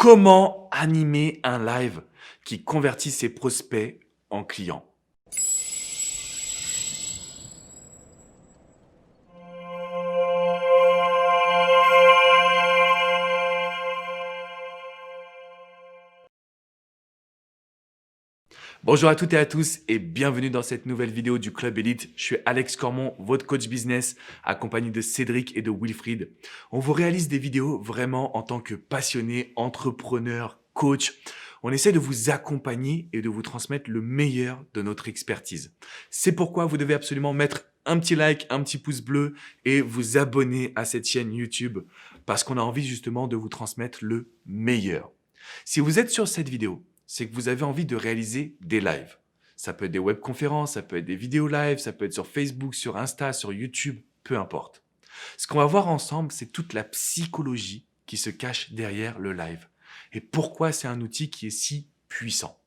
Comment animer un live qui convertit ses prospects en clients? Bonjour à toutes et à tous et bienvenue dans cette nouvelle vidéo du Club Elite. Je suis Alex Cormon, votre coach business, accompagné de Cédric et de Wilfried. On vous réalise des vidéos vraiment en tant que passionné, entrepreneur, coach. On essaie de vous accompagner et de vous transmettre le meilleur de notre expertise. C'est pourquoi vous devez absolument mettre un petit like, un petit pouce bleu et vous abonner à cette chaîne YouTube parce qu'on a envie justement de vous transmettre le meilleur. Si vous êtes sur cette vidéo, c'est que vous avez envie de réaliser des lives. Ça peut être des webconférences, ça peut être des vidéos live, ça peut être sur Facebook, sur Insta, sur YouTube, peu importe. Ce qu'on va voir ensemble, c'est toute la psychologie qui se cache derrière le live et pourquoi c'est un outil qui est si puissant.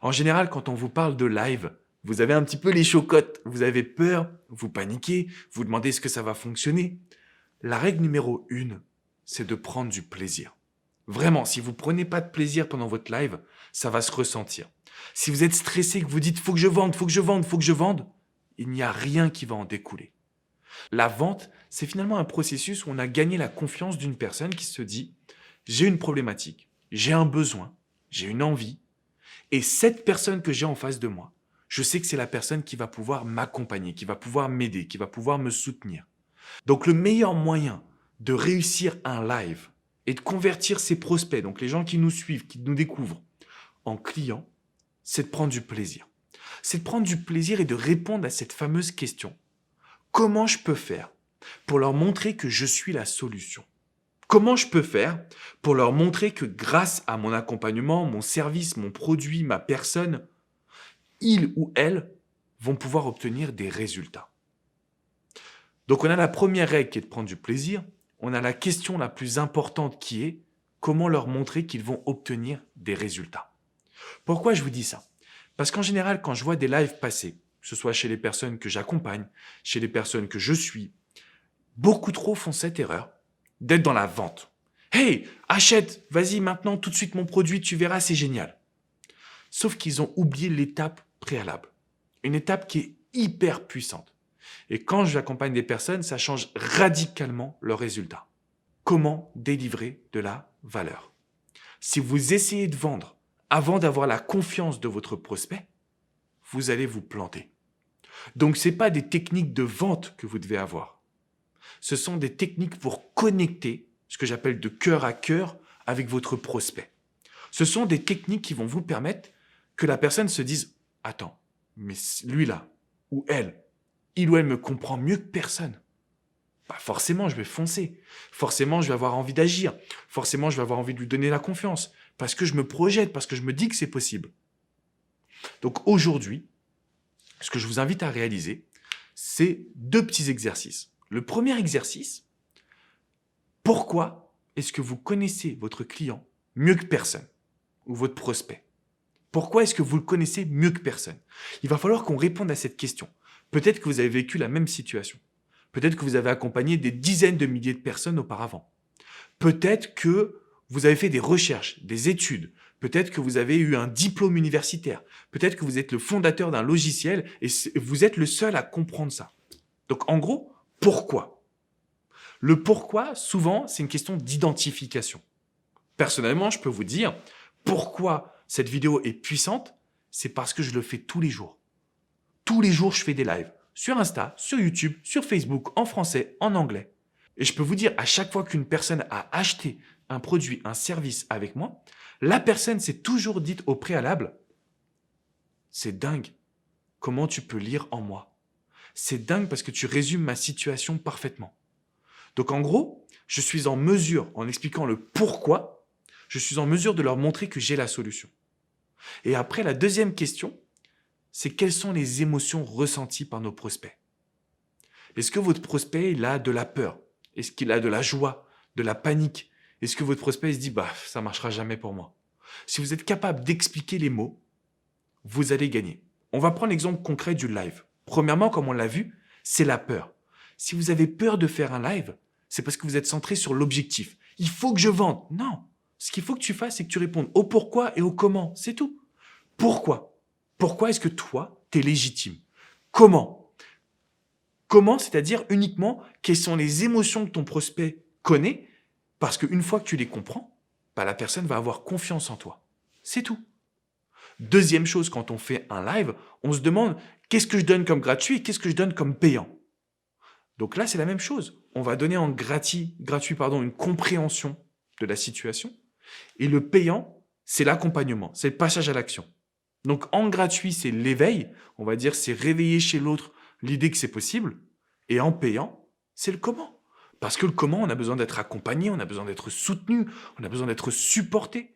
En général, quand on vous parle de live, vous avez un petit peu les chocottes, vous avez peur, vous paniquez, vous demandez est-ce que ça va fonctionner. La règle numéro 1, c'est de prendre du plaisir. Vraiment, si vous prenez pas de plaisir pendant votre live, ça va se ressentir. Si vous êtes stressé, que vous dites « faut que je vende, faut que je vende, faut que je vende », il n'y a rien qui va en découler. La vente, c'est finalement un processus où on a gagné la confiance d'une personne qui se dit « j'ai une problématique, j'ai un besoin, j'ai une envie, et cette personne que j'ai en face de moi, je sais que c'est la personne qui va pouvoir m'accompagner, qui va pouvoir m'aider, qui va pouvoir me soutenir. » Donc le meilleur moyen de réussir un live et de convertir ses prospects, donc les gens qui nous suivent, qui nous découvrent, en clients, c'est de prendre du plaisir. C'est de prendre du plaisir et de répondre à cette fameuse question. Comment je peux faire pour leur montrer que je suis la solution? Comment je peux faire pour leur montrer que grâce à mon accompagnement, mon service, mon produit, ma personne, ils ou elles vont pouvoir obtenir des résultats? Donc on a la première règle qui est de prendre du plaisir. On a la question la plus importante qui est comment leur montrer qu'ils vont obtenir des résultats. Pourquoi je vous dis ça? Parce qu'en général, quand je vois des lives passer, que ce soit chez les personnes que j'accompagne, chez les personnes que je suis, beaucoup trop font cette erreur d'être dans la vente. Hey, achète, vas-y maintenant tout de suite mon produit, tu verras, c'est génial. Sauf qu'ils ont oublié l'étape préalable. Une étape qui est hyper puissante. Et quand j'accompagne des personnes, ça change radicalement leurs résultats. Comment délivrer de la valeur? Si vous essayez de vendre avant d'avoir la confiance de votre prospect, vous allez vous planter. Donc, ce n'est pas des techniques de vente que vous devez avoir. Ce sont des techniques pour connecter, ce que j'appelle de cœur à cœur, avec votre prospect. Ce sont des techniques qui vont vous permettre que la personne se dise « Attends, mais lui là, ou elle, il ou elle me comprend mieux que personne. Bah forcément, je vais foncer. Forcément, je vais avoir envie d'agir. Forcément, je vais avoir envie de lui donner la confiance. Parce que je me projette, parce que je me dis que c'est possible. » Donc aujourd'hui, ce que je vous invite à réaliser, c'est 2 petits exercices. Le premier exercice, pourquoi est-ce que vous connaissez votre client mieux que personne ou votre prospect? Pourquoi est-ce que vous le connaissez mieux que personne? Il va falloir qu'on réponde à cette question. Peut-être que vous avez vécu la même situation. Peut-être que vous avez accompagné des dizaines de milliers de personnes auparavant. Peut-être que vous avez fait des recherches, des études. Peut-être que vous avez eu un diplôme universitaire. Peut-être que vous êtes le fondateur d'un logiciel et vous êtes le seul à comprendre ça. Donc en gros, pourquoi? Le pourquoi, souvent, c'est une question d'identification. Personnellement, je peux vous dire pourquoi cette vidéo est puissante, c'est parce que je le fais tous les jours. Tous les jours, je fais des lives sur Insta, sur YouTube, sur Facebook, en français, en anglais. Et je peux vous dire, à chaque fois qu'une personne a acheté un produit, un service avec moi, la personne s'est toujours dite au préalable, c'est dingue, comment tu peux lire en moi? C'est dingue parce que tu résumes ma situation parfaitement. Donc en gros, je suis en mesure, en expliquant le pourquoi, je suis en mesure de leur montrer que j'ai la solution. Et après, la deuxième question, c'est quelles sont les émotions ressenties par nos prospects. Est-ce que votre prospect il a de la peur? Est-ce qu'il a de la joie, de la panique? Est-ce que votre prospect il se dit bah ça ne marchera jamais pour moi? Si vous êtes capable d'expliquer les mots, vous allez gagner. On va prendre l'exemple concret du live. Premièrement, comme on l'a vu, c'est la peur. Si vous avez peur de faire un live, c'est parce que vous êtes centré sur l'objectif. Il faut que je vende. Non, Ce qu'il faut que tu fasses, c'est que tu répondes au pourquoi et au comment. C'est tout. Pourquoi? Pourquoi est-ce que toi, tu es légitime? Comment? Comment, c'est-à-dire uniquement quelles sont les émotions que ton prospect connaît, parce qu'une fois que tu les comprends, bah, la personne va avoir confiance en toi. C'est tout. Deuxième chose, quand on fait un live, on se demande qu'est-ce que je donne comme gratuit et qu'est-ce que je donne comme payant. Donc là, c'est la même chose. On va donner en gratuit, une compréhension de la situation. Et le payant, c'est l'accompagnement, c'est le passage à l'action. Donc en gratuit, c'est l'éveil, on va dire, c'est réveiller chez l'autre l'idée que c'est possible. Et en payant, c'est le comment. Parce que le comment, on a besoin d'être accompagné, on a besoin d'être soutenu, on a besoin d'être supporté.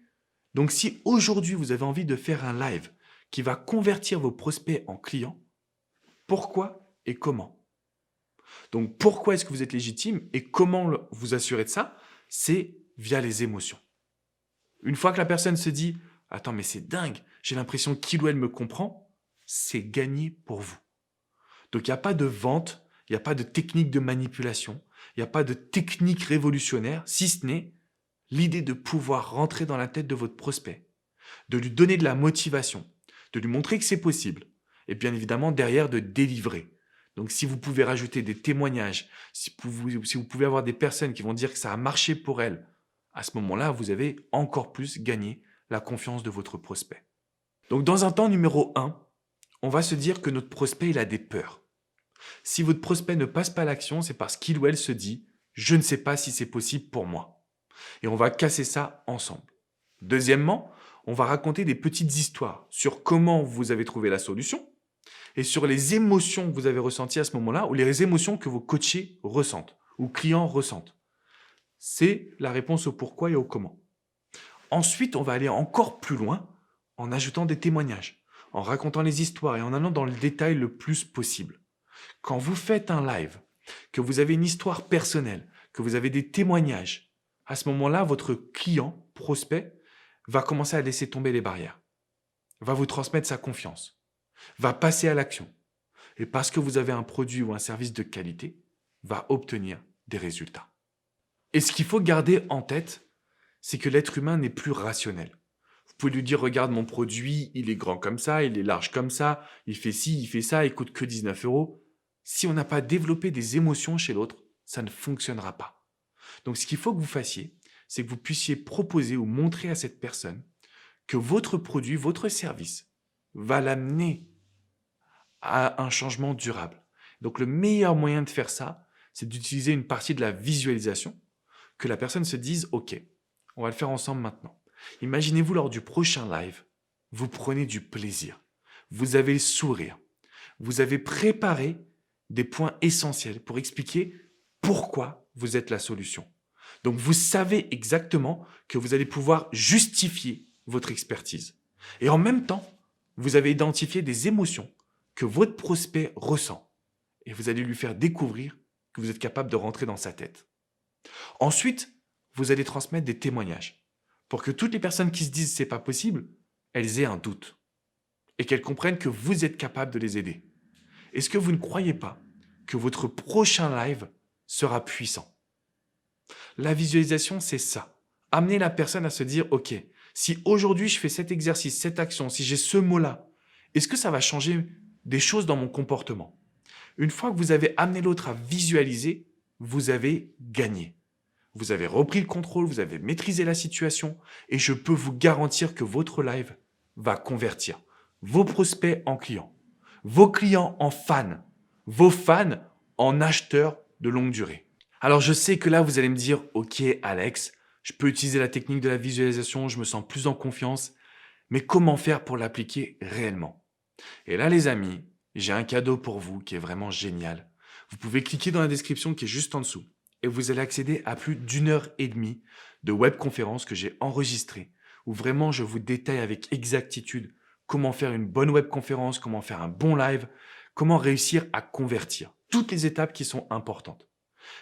Donc si aujourd'hui vous avez envie de faire un live qui va convertir vos prospects en clients, pourquoi et comment? Donc pourquoi est-ce que vous êtes légitime et comment vous assurer de ça? C'est via les émotions. Une fois que la personne se dit « Attends, mais c'est dingue, j'ai l'impression qu'il ou elle me comprend », c'est gagné pour vous. Donc il n'y a pas de vente, il n'y a pas de technique de manipulation, il n'y a pas de technique révolutionnaire, si ce n'est l'idée de pouvoir rentrer dans la tête de votre prospect, de lui donner de la motivation, de lui montrer que c'est possible, et bien évidemment derrière de délivrer. Donc si vous pouvez rajouter des témoignages, si vous pouvez avoir des personnes qui vont dire que ça a marché pour elles, à ce moment-là, vous avez encore plus gagné la confiance de votre prospect. Donc dans un temps numéro 1, on va se dire que notre prospect, il a des peurs. Si votre prospect ne passe pas à l'action, c'est parce qu'il ou elle se dit « je ne sais pas si c'est possible pour moi ». Et on va casser ça ensemble. Deuxièmement, on va raconter des petites histoires sur comment vous avez trouvé la solution et sur les émotions que vous avez ressenties à ce moment-là ou les émotions que vos coachés ressentent ou clients ressentent. C'est la réponse au pourquoi et au comment. Ensuite, on va aller encore plus loin en ajoutant des témoignages, en racontant les histoires et en allant dans le détail le plus possible. Quand vous faites un live, que vous avez une histoire personnelle, que vous avez des témoignages, à ce moment-là, votre client, prospect, va commencer à laisser tomber les barrières, va vous transmettre sa confiance, va passer à l'action. Et parce que vous avez un produit ou un service de qualité, va obtenir des résultats. Et ce qu'il faut garder en tête, c'est que l'être humain n'est plus rationnel. Vous pouvez lui dire, regarde mon produit, il est grand comme ça, il est large comme ça, il fait ci, il fait ça, il coûte que 19 €. Si on n'a pas développé des émotions chez l'autre, ça ne fonctionnera pas. Donc ce qu'il faut que vous fassiez, c'est que vous puissiez proposer ou montrer à cette personne que votre produit, votre service va l'amener à un changement durable. Donc le meilleur moyen de faire ça, c'est d'utiliser une partie de la visualisation, que la personne se dise « Ok, on va le faire ensemble maintenant ». Imaginez-vous lors du prochain live, vous prenez du plaisir, vous avez le sourire, vous avez préparé des points essentiels pour expliquer pourquoi vous êtes la solution. Donc vous savez exactement que vous allez pouvoir justifier votre expertise. Et en même temps, vous avez identifié des émotions que votre prospect ressent et vous allez lui faire découvrir que vous êtes capable de rentrer dans sa tête. Ensuite, vous allez transmettre des témoignages pour que toutes les personnes qui se disent « c'est pas possible », elles aient un doute et qu'elles comprennent que vous êtes capable de les aider. Est-ce que vous ne croyez pas que votre prochain live sera puissant? La visualisation, c'est ça. Amener la personne à se dire « Ok, si aujourd'hui je fais cet exercice, cette action, si j'ai ce mot-là, est-ce que ça va changer des choses dans mon comportement ?» Une fois que vous avez amené l'autre à visualiser, vous avez gagné. Vous avez repris le contrôle, vous avez maîtrisé la situation et je peux vous garantir que votre live va convertir vos prospects en clients, vos clients en fans, vos fans en acheteurs de longue durée. Alors je sais que là, vous allez me dire « Ok Alex, je peux utiliser la technique de la visualisation, je me sens plus en confiance, mais comment faire pour l'appliquer réellement ?» Et là les amis, j'ai un cadeau pour vous qui est vraiment génial. Vous pouvez cliquer dans la description qui est juste en dessous et vous allez accéder à plus d'1 h 30 de webconférences que j'ai enregistrées où vraiment je vous détaille avec exactitude comment faire une bonne webconférence, comment faire un bon live, comment réussir à convertir. Toutes les étapes qui sont importantes.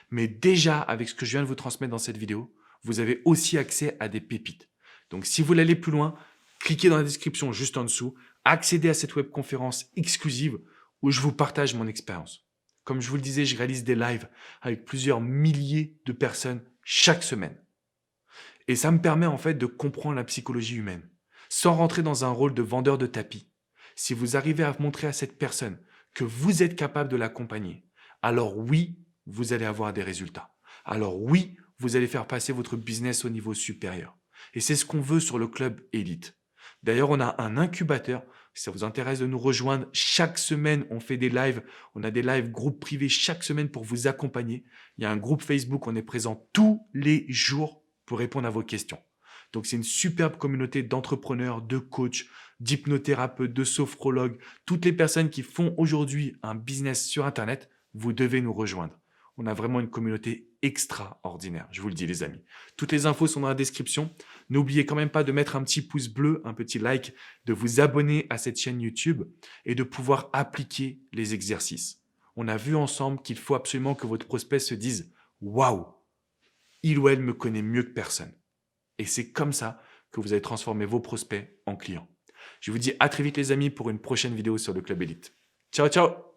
Mais déjà, avec ce que je viens de vous transmettre dans cette vidéo, vous avez aussi accès à des pépites. Donc si vous voulez aller plus loin, cliquez dans la description juste en dessous, accédez à cette webconférence exclusive où je vous partage mon expérience. Comme je vous le disais, je réalise des lives avec plusieurs milliers de personnes chaque semaine. Et ça me permet en fait de comprendre la psychologie humaine, sans rentrer dans un rôle de vendeur de tapis. Si vous arrivez à montrer à cette personne que vous êtes capable de l'accompagner, alors oui, vous allez avoir des résultats. Alors oui, vous allez faire passer votre business au niveau supérieur. Et c'est ce qu'on veut sur le club Elite. D'ailleurs, on a un incubateur. Si ça vous intéresse de nous rejoindre, chaque semaine, on fait des lives. On a des lives groupes privés chaque semaine pour vous accompagner. Il y a un groupe Facebook, on est présent tous les jours pour répondre à vos questions. Donc, c'est une superbe communauté d'entrepreneurs, de coachs, d'hypnothérapeutes, de sophrologues. Toutes les personnes qui font aujourd'hui un business sur Internet, vous devez nous rejoindre. On a vraiment une communauté extraordinaire, je vous le dis les amis. Toutes les infos sont dans la description. N'oubliez quand même pas de mettre un petit pouce bleu, un petit like, de vous abonner à cette chaîne YouTube et de pouvoir appliquer les exercices. On a vu ensemble qu'il faut absolument que votre prospect se dise « Waouh, il ou elle me connaît mieux que personne ». Et c'est comme ça que vous allez transformer vos prospects en clients. Je vous dis à très vite les amis pour une prochaine vidéo sur le Club Elite. Ciao, ciao!